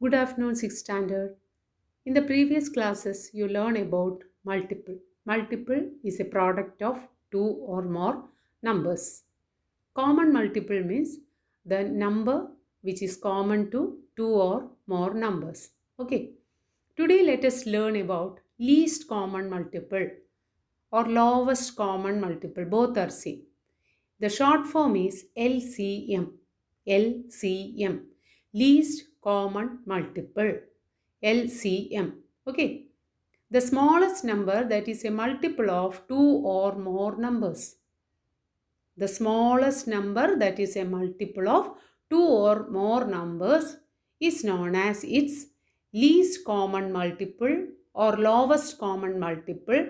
Good afternoon, 6th standard. In the previous classes, you learn about multiple. Multiple is a product of two or more numbers. Common multiple means the number which is common to two or more numbers. Okay. Today, let us learn about least common multiple or lowest common multiple. Both are same. The short form is LCM. LCM. Least common multiple. LCM. Okay. The smallest number that is a multiple of two or more numbers. The smallest number that is a multiple of two or more numbers is known as its least common multiple or lowest common multiple,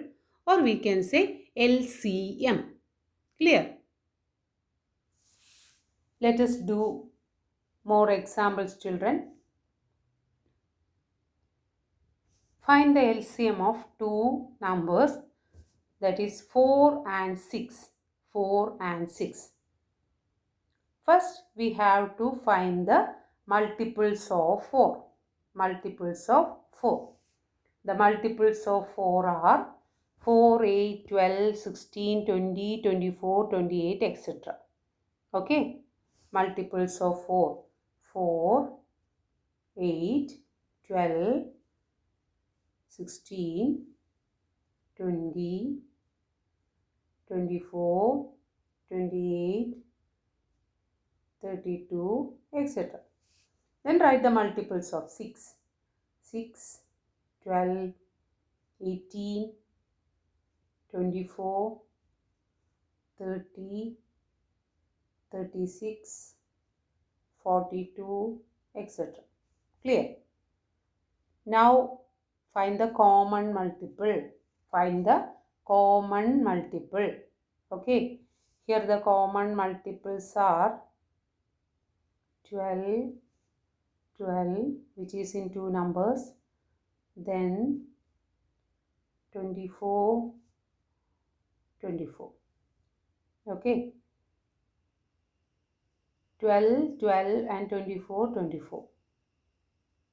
or we can say LCM. Clear? Let us do more examples, children. Find the LCM of two numbers, that is 4 and 6. 4 and 6. First, we have to find the multiples of 4. Multiples of 4. The multiples of 4 are 4, 8, 12, 16, 20, 24, 28, etc. Okay. Multiples of 4. 4, 8, 12, 16, 20, 24, 28, 32, etc. Then write the multiples of 6. 6, 12, 18, 24, 30, 36, 42, etc. Clear? Now find the common multiple. Find the common multiple. Okay. Here the common multiples are 12, 12, which is in two numbers. Then 24, 24. Okay. 12, 12 and 24, 24.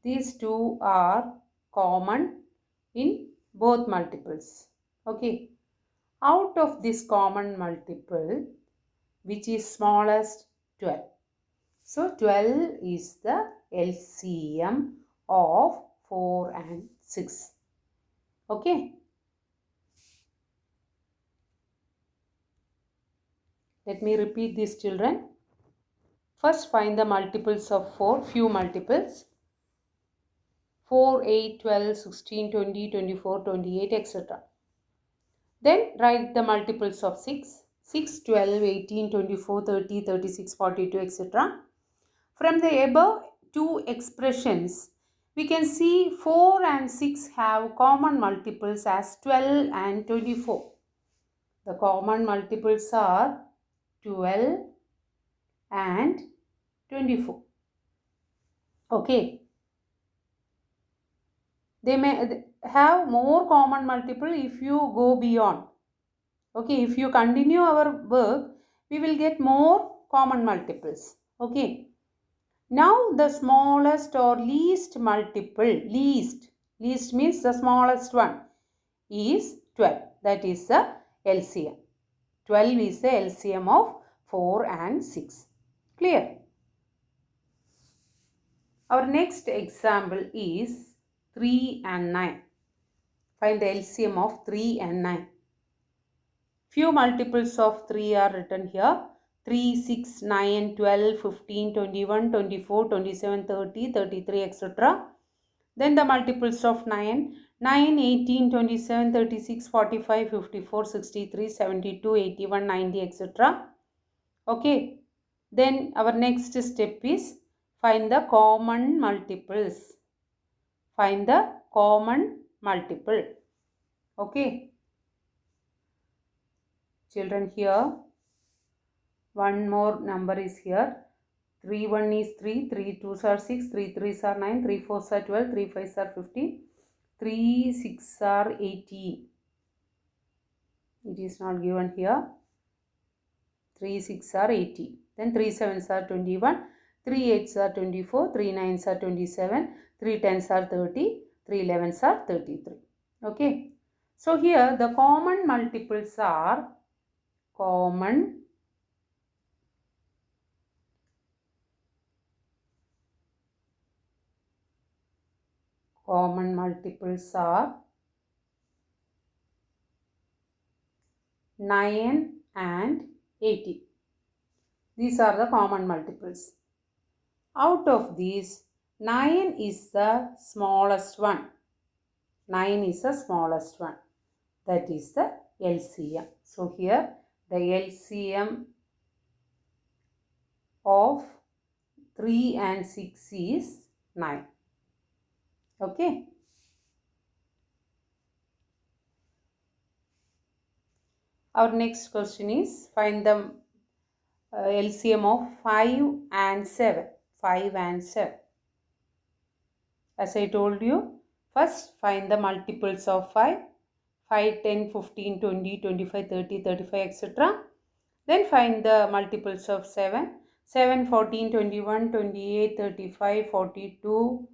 These two are common in both multiples. Okay. Out of this common multiple, which is smallest? 12. So 12 is the LCM of 4 and 6. Okay. Let me repeat this, children. First, find the multiples of 4, few multiples. 4, 8, 12, 16, 20, 24, 28, etc. Then write the multiples of 6. 6, 12, 18, 24, 30, 36, 42, etc. From the above two expressions, we can see 4 and 6 have common multiples as 12 and 24. The common multiples are 12 and 24. Okay. They may have more common multiple if you go beyond. Okay, if you continue our work, we will get more common multiples. Okay. Now the smallest or least multiple, least means the smallest one, is 12. That is the LCM. 12 is the LCM of 4 and 6. Clear? Our next example is 3 and 9. Find the LCM of 3 and 9. Few multiples of 3 are written here. 3, 6, 9, 12, 15, 21, 24, 27, 30, 33, etc. Then the multiples of 9. 9, 18, 27, 36, 45, 54, 63, 72, 81, 90, etc. Okay. Then our next step is find the common multiples. Find the common multiple. Okay. Children, here one more number is here. 3 1 is 3, 3 2s are 6, 3 3s are 9, 3 4s are 12, 3 5s are 15, 3 6 are 18. It is not given here. 3 6 are 80. Then 3 7s are 21, 3 8s are 24, 3 9s are 27, 3 tens are 30, 3 elevens are 33. Okay. So here the common multiples are common multiples are 9 and 80. These are the common multiples. Out of these, 9 is the smallest one. 9 is the smallest one. That is the LCM. So here the LCM of 3 and 6 is 9. Okay. Our next question is find the LCM of 5 and 7. 5 and 7. As I told you, first find the multiples of 5. 5, 10, 15, 20, 25, 30, 35, etc. Then find the multiples of 7. 7, 14, 21, 28, 35, 42,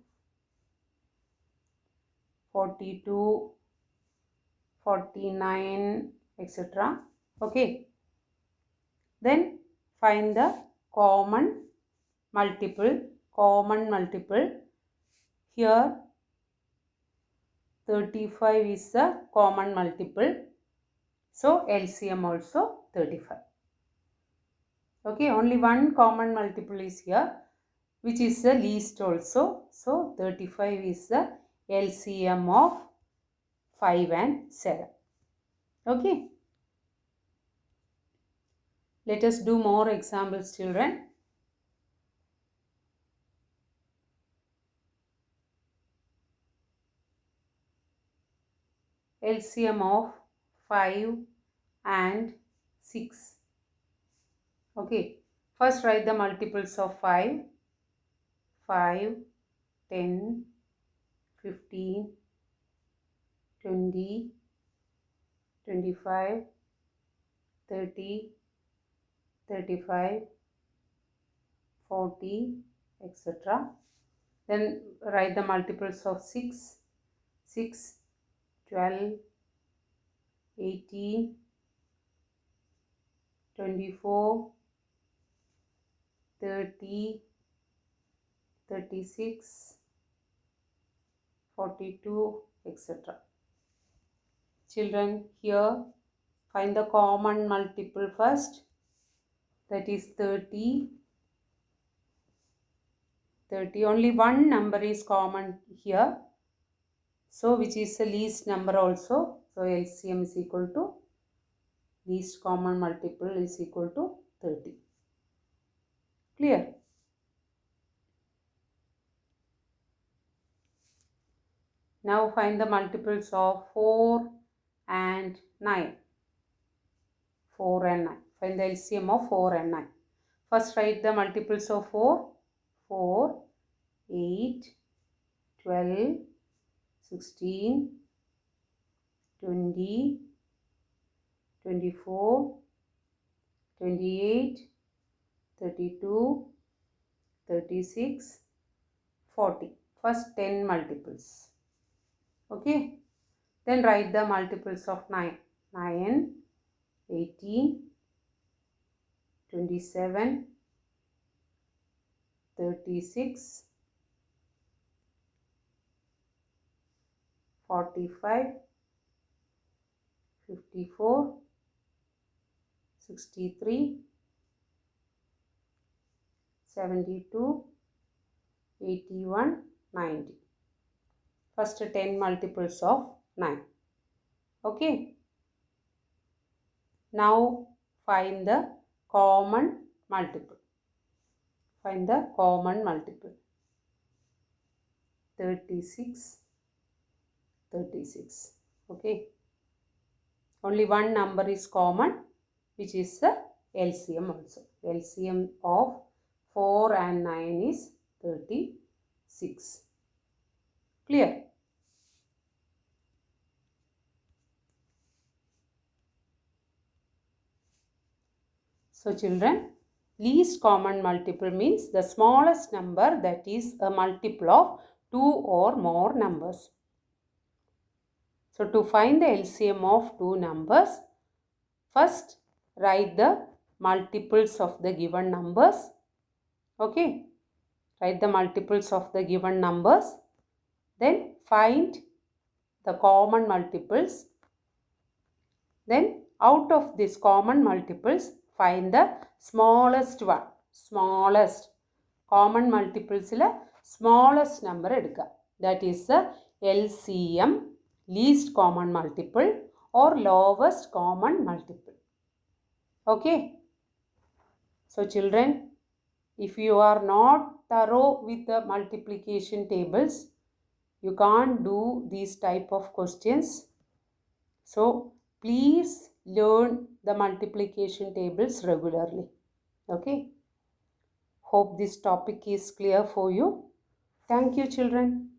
42, 49, etc. Okay. Then find the common multiple. Here 35 is the common multiple. So LCM also 35. Okay, only one common multiple is here, which is the least also. So 35 is the LCM of 5 and 7. Okay. Let us do more examples, children. LCM of 5 and 6. Okay. First write the multiples of 5. 5, 10, 15, 20, 25, 30, 35, 40, etc. Then write the multiples of 6. 6, 12, 18, 24, 30, 36, 42, etc. Children, here find the common multiple first. That is 30. 30. Only one number is common here. So which is the least number also. So LCM is equal to least common multiple is equal to 30. Clear? Now find the multiples of 4 and 9. 4 and 9. Find the LCM of 4 and 9. First write the multiples of 4. 4, 8, 12, 16, 20, 24, 28, 32, 36, 40. First 10 multiples. Okay. Then write the multiples of 9. 9, 18, 27, 36, 45, 54, 63, 72, 81, 90. First 10 multiples of 9. Okay. Now find the common multiple. Find the common multiple. 36, 36. Okay. Only one number is common, which is the LCM also. LCM of 4 and 9 is 36. Clear? So children, least common multiple means the smallest number that is a multiple of two or more numbers. So to find the LCM of two numbers, first write the multiples of the given numbers. Okay, write the multiples of the given numbers. Then find the common multiples. Then out of these common multiples, find the smallest one. Smallest. Common multiples smallest number edukka. That is the LCM, least common multiple or lowest common multiple. Okay. So children, if you are not thorough with the multiplication tables, you can't do these type of questions. So please learn the multiplication tables regularly. Okay. Hope this topic is clear for you. Thank you, children.